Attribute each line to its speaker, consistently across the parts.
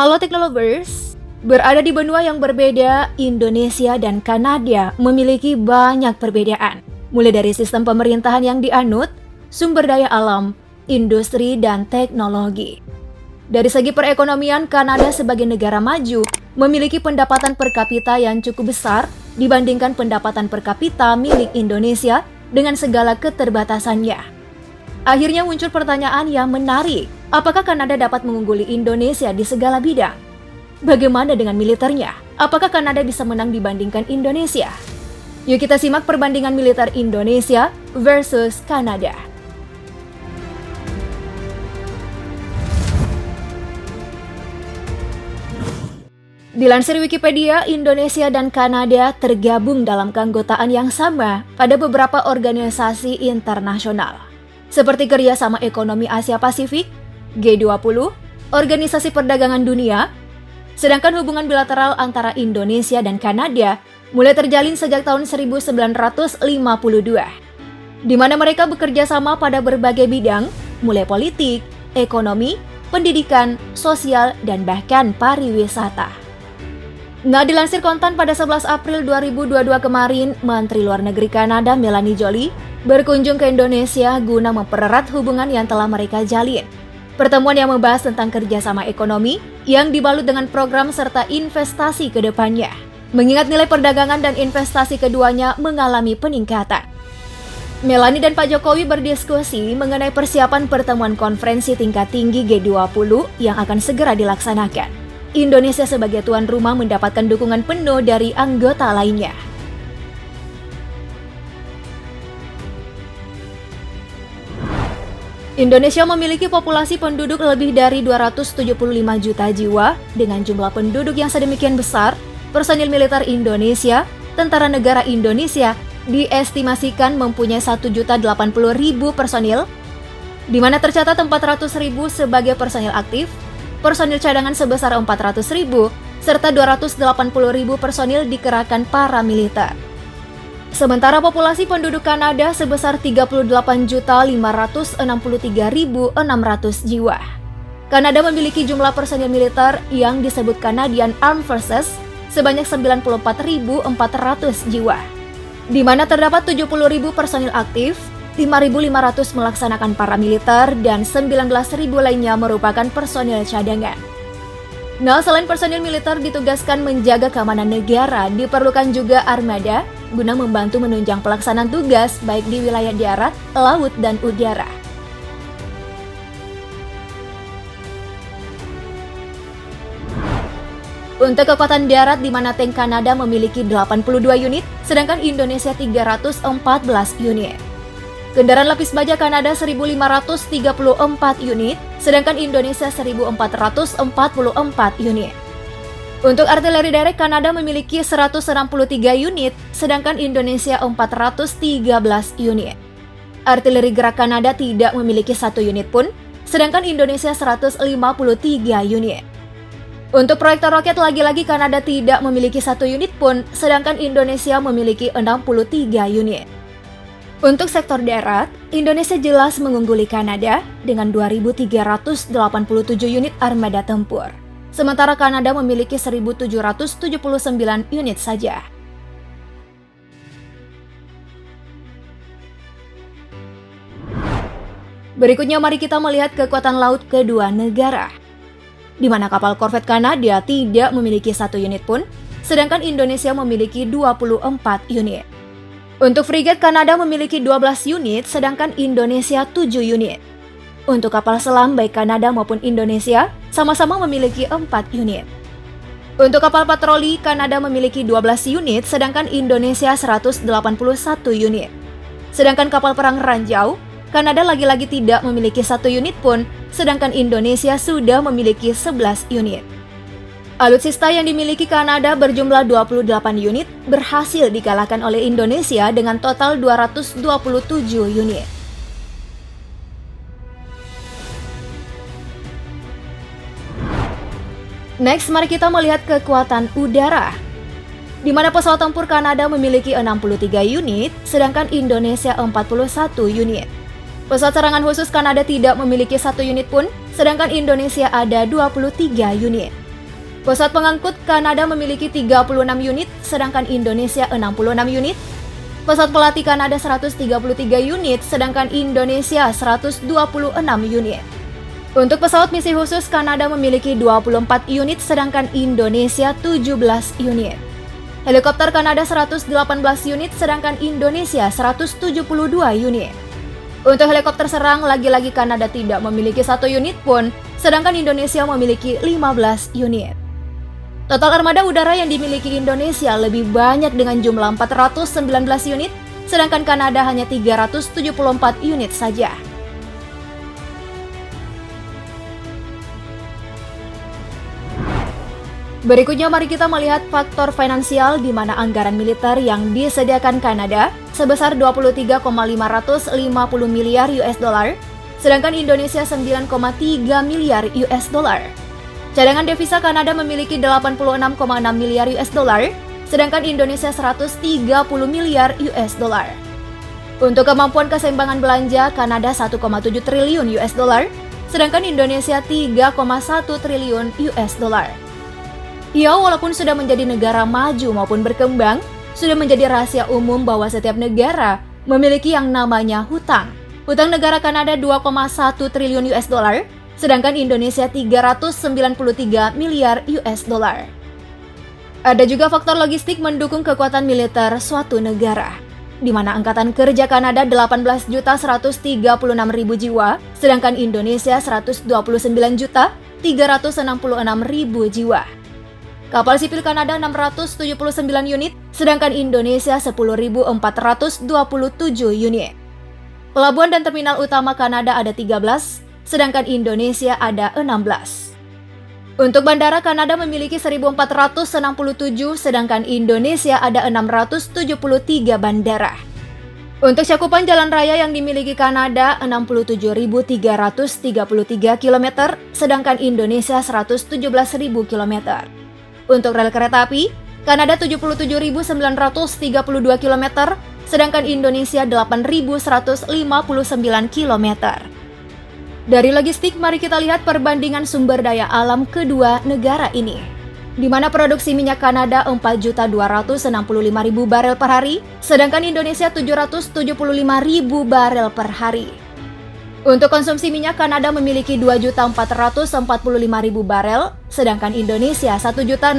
Speaker 1: Halo Teknolovers, berada di benua yang berbeda, Indonesia dan Kanada memiliki banyak perbedaan. Mulai dari sistem pemerintahan yang dianut, sumber daya alam, industri, dan teknologi. Dari segi perekonomian, Kanada sebagai negara maju memiliki pendapatan per kapita yang cukup besar dibandingkan pendapatan per kapita milik Indonesia dengan segala keterbatasannya. Akhirnya muncul pertanyaan yang menarik. Apakah Kanada dapat mengungguli Indonesia di segala bidang? Bagaimana dengan militernya? Apakah Kanada bisa menang dibandingkan Indonesia? Yuk kita simak perbandingan militer Indonesia versus Kanada. Dilansir Wikipedia, Indonesia dan Kanada tergabung dalam keanggotaan yang sama pada beberapa organisasi internasional, seperti Kerjasama Ekonomi Asia Pasifik, G20, Organisasi Perdagangan Dunia, sedangkan hubungan bilateral antara Indonesia dan Kanada mulai terjalin sejak tahun 1952, di mana mereka bekerja sama pada berbagai bidang, mulai politik, ekonomi, pendidikan, sosial, dan bahkan pariwisata. Nah, dilansir Kontan pada 11 April 2022 kemarin, Menteri Luar Negeri Kanada Melanie Joly berkunjung ke Indonesia guna mempererat hubungan yang telah mereka jalin. Pertemuan yang membahas tentang kerjasama ekonomi yang dibalut dengan program serta investasi ke depannya, mengingat nilai perdagangan dan investasi keduanya mengalami peningkatan. Melanie dan Pak Jokowi berdiskusi mengenai persiapan pertemuan konferensi tingkat tinggi G20 yang akan segera dilaksanakan. Indonesia sebagai tuan rumah mendapatkan dukungan penuh dari anggota lainnya. Indonesia memiliki populasi penduduk lebih dari 275 juta jiwa. Dengan jumlah penduduk yang sedemikian besar, personil militer Indonesia, Tentara Negara Indonesia, diestimasikan mempunyai 1.080.000 personil, di mana tercatat 400.000 sebagai personil aktif, personil cadangan sebesar 400.000, serta 280.000 personil dikerahkan para militer. Sementara populasi penduduk Kanada sebesar 38.563.600 jiwa. Kanada memiliki jumlah personil militer yang disebut Canadian Armed Forces sebanyak 94.400 jiwa, di mana terdapat 70.000 personil aktif, 5.500 melaksanakan paramiliter, dan 19.000 lainnya merupakan personil cadangan. Nah, selain personil militer ditugaskan menjaga keamanan negara, diperlukan juga armada guna membantu menunjang pelaksanaan tugas baik di wilayah darat, laut, dan udara. Untuk kekuatan darat, di mana tank Kanada memiliki 82 unit, sedangkan Indonesia 314 unit. Kendaraan lapis baja Kanada 1.534 unit, sedangkan Indonesia 1.444 unit. Untuk artileri derek, Kanada memiliki 163 unit, sedangkan Indonesia 413 unit. Artileri gerak Kanada tidak memiliki 1 unit pun, sedangkan Indonesia 153 unit. Untuk proyektor roket, lagi-lagi Kanada tidak memiliki 1 unit pun, sedangkan Indonesia memiliki 63 unit. Untuk sektor darat, Indonesia jelas mengungguli Kanada dengan 2.387 unit armada tempur. Sementara Kanada memiliki 1.779 unit saja. Berikutnya mari kita melihat kekuatan laut kedua negara, di mana kapal korvet Kanada tidak memiliki 1 unit pun, sedangkan Indonesia memiliki 24 unit. Untuk frigat, Kanada memiliki 12 unit, sedangkan Indonesia 7 unit. Untuk kapal selam baik Kanada maupun Indonesia sama-sama memiliki 4 unit. Untuk kapal patroli, Kanada memiliki 12 unit, sedangkan Indonesia 181 unit. Sedangkan kapal perang ranjau, Kanada lagi-lagi tidak memiliki 1 unit pun, sedangkan Indonesia sudah memiliki 11 unit. Alutsista yang dimiliki Kanada berjumlah 28 unit berhasil dikalahkan oleh Indonesia dengan total 227 unit. Next, mari kita melihat kekuatan udara, di mana pesawat tempur Kanada memiliki 63 unit, sedangkan Indonesia 41 unit. Pesawat serangan khusus Kanada tidak memiliki 1 unit pun, sedangkan Indonesia ada 23 unit. Pesawat pengangkut Kanada memiliki 36 unit, sedangkan Indonesia 66 unit. Pesawat pelatih Kanada 133 unit, sedangkan Indonesia 126 unit. Untuk pesawat misi khusus, Kanada memiliki 24 unit, sedangkan Indonesia 17 unit. Helikopter Kanada 118 unit, sedangkan Indonesia 172 unit. Untuk helikopter serang, lagi-lagi Kanada tidak memiliki 1 unit pun, sedangkan Indonesia memiliki 15 unit. Total armada udara yang dimiliki Indonesia lebih banyak dengan jumlah 419 unit, sedangkan Kanada hanya 374 unit saja. Berikutnya mari kita melihat faktor finansial di mana anggaran militer yang disediakan Kanada sebesar 23,550 miliar US dollar, sedangkan Indonesia 9,3 miliar US dollar. Cadangan devisa Kanada memiliki 86,6 miliar US dollar, sedangkan Indonesia 130 miliar US dollar. Untuk kemampuan keseimbangan belanja, Kanada 1,7 triliun US dollar, sedangkan Indonesia 3,1 triliun US dollar. Ya, walaupun sudah menjadi negara maju maupun berkembang, sudah menjadi rahasia umum bahwa setiap negara memiliki yang namanya hutang. Hutang negara Kanada 2,1 triliun US dollar, sedangkan Indonesia 393 miliar US dollar. Ada juga faktor logistik mendukung kekuatan militer suatu negara, di mana Angkatan Kerja Kanada 18.136.000 jiwa, sedangkan Indonesia 129.366.000 jiwa. Kapal sipil Kanada 679 unit, sedangkan Indonesia 10.427 unit. Pelabuhan dan terminal utama Kanada ada 13, sedangkan Indonesia ada 16. Untuk bandara, Kanada memiliki 1.467, sedangkan Indonesia ada 673 bandara. Untuk cakupan jalan raya yang dimiliki Kanada 67.333 km, sedangkan Indonesia 117.000 km. Untuk rel kereta api, Kanada 77.932 km, sedangkan Indonesia 8.159 km. Dari logistik, mari kita lihat perbandingan sumber daya alam kedua negara ini, di mana produksi minyak Kanada 4.265.000 barel per hari, sedangkan Indonesia 775.000 barel per hari. Untuk konsumsi minyak, Kanada memiliki 2.445.000 barel, sedangkan Indonesia 1.601.000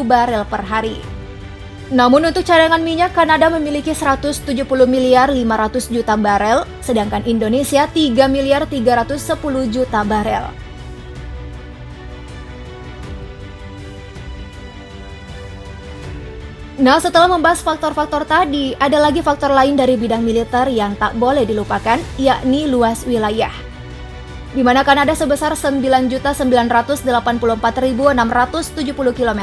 Speaker 1: barel per hari. Namun untuk cadangan minyak, Kanada memiliki 170 miliar 500 juta barel, sedangkan Indonesia 3 miliar 310 juta barel. Nah, setelah membahas faktor-faktor tadi, ada lagi faktor lain dari bidang militer yang tak boleh dilupakan, yakni luas wilayah. Di mana Kanada sebesar 9.984.670 km,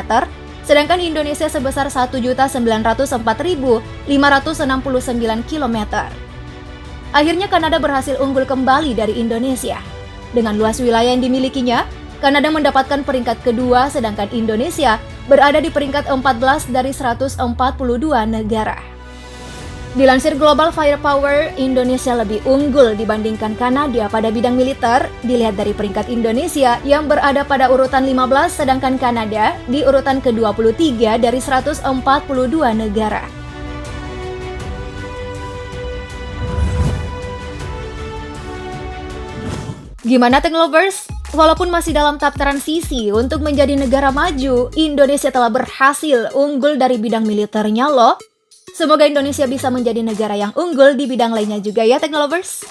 Speaker 1: sedangkan Indonesia sebesar 1.904.569 km. Akhirnya Kanada berhasil unggul kembali dari Indonesia. Dengan luas wilayah yang dimilikinya, Kanada mendapatkan peringkat kedua, sedangkan Indonesia berada di peringkat 14 dari 142 negara. Dilansir Global Firepower, Indonesia lebih unggul dibandingkan Kanada pada bidang militer, dilihat dari peringkat Indonesia yang berada pada urutan 15, sedangkan Kanada di urutan ke-23 dari 142 negara. Gimana Tech Lovers? Walaupun masih dalam tahap transisi untuk menjadi negara maju, Indonesia telah berhasil unggul dari bidang militernya loh. Semoga Indonesia bisa menjadi negara yang unggul di bidang lainnya juga ya Tech Lovers.